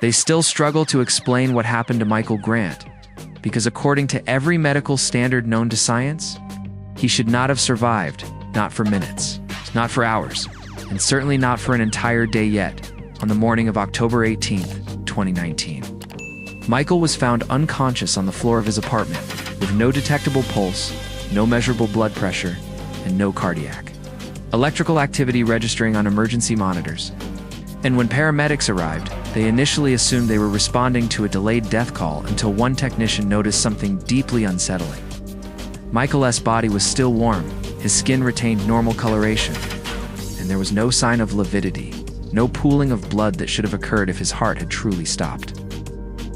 They still struggle to explain what happened to Michael Grant, because according to every medical standard known to science, he should not have survived, not for minutes, not for hours, and certainly not for an entire day yet, on the morning of October 18th, 2019. Michael was found unconscious on the floor of his apartment, with no detectable pulse, no measurable blood pressure, and no cardiac electrical activity registering on emergency monitors. And when paramedics arrived, they initially assumed they were responding to a delayed death call until one technician noticed something deeply unsettling. Michael's body was still warm, his skin retained normal coloration, and there was no sign of lividity, no pooling of blood that should have occurred if his heart had truly stopped.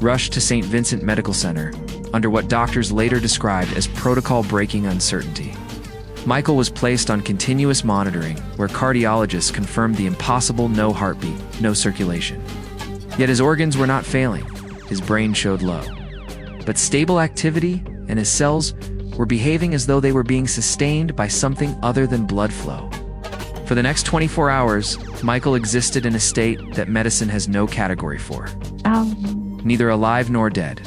Rushed to St. Vincent Medical Center, under what doctors later described as protocol-breaking uncertainty. Michael was placed on continuous monitoring, where cardiologists confirmed the impossible no heartbeat, no circulation. Yet his organs were not failing, his brain showed low. But stable activity, and his cells were behaving as though they were being sustained by something other than blood flow. For the next 24 hours, Michael existed in a state that medicine has no category for. Neither alive nor dead.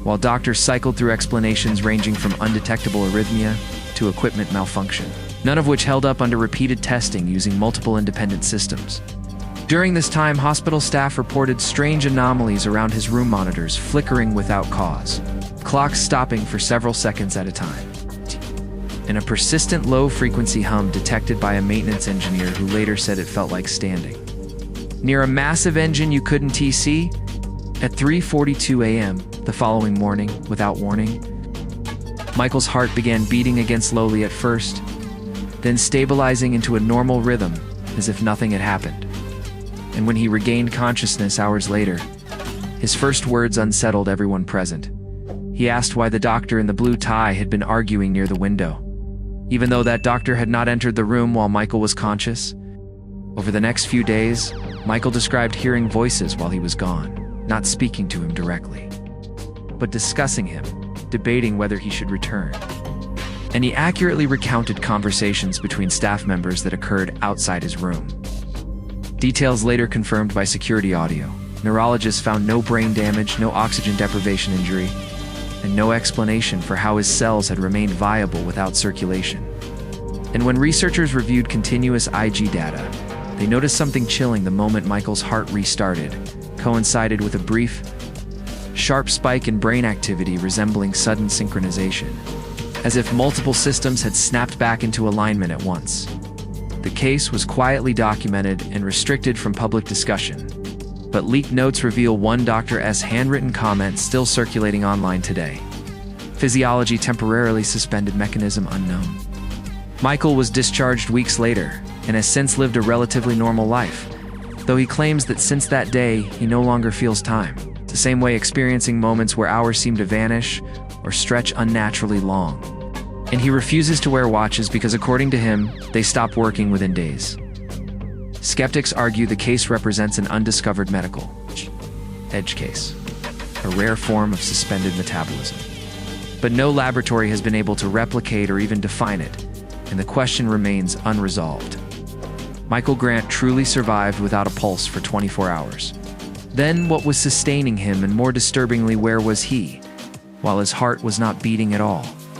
While doctors cycled through explanations ranging from undetectable arrhythmia to equipment malfunction, none of which held up under repeated testing using multiple independent systems. During this time, hospital staff reported strange anomalies around his room monitors flickering without cause, clocks stopping for several seconds at a time, and a persistent low-frequency hum detected by a maintenance engineer who later said it felt like standing near a massive engine you couldn't see. At 3:42 a.m. the following morning, without warning, Michael's heart began beating again slowly at first, then stabilizing into a normal rhythm as if nothing had happened. And when he regained consciousness hours later, his first words unsettled everyone present. He asked why the doctor in the blue tie had been arguing near the window, even though that doctor had not entered the room while Michael was conscious. Over the next few days, Michael described hearing voices while he was gone, not speaking to him directly, but discussing him, debating whether he should return. And he accurately recounted conversations between staff members that occurred outside his room. Details later confirmed by security audio. Neurologists found no brain damage, no oxygen deprivation injury, and no explanation for how his cells had remained viable without circulation. And when researchers reviewed continuous IG data, they noticed something chilling the moment Michael's heart restarted, coincided with a brief, sharp spike in brain activity resembling sudden synchronization, as if multiple systems had snapped back into alignment at once. The case was quietly documented and restricted from public discussion, but leaked notes reveal one doctor's handwritten comment still circulating online today. Physiology temporarily suspended, mechanism unknown. Michael was discharged weeks later and has since lived a relatively normal life, though he claims that since that day, he no longer feels time, the same way experiencing moments where hours seem to vanish or stretch unnaturally long. And he refuses to wear watches because, according to him, they stop working within days. Skeptics argue the case represents an undiscovered medical edge case, a rare form of suspended metabolism. But no laboratory has been able to replicate or even define it, and the question remains unresolved. Michael Grant truly survived without a pulse for 24 hours. Then what was sustaining him, and more disturbingly, where was he, while his heart was not beating at all?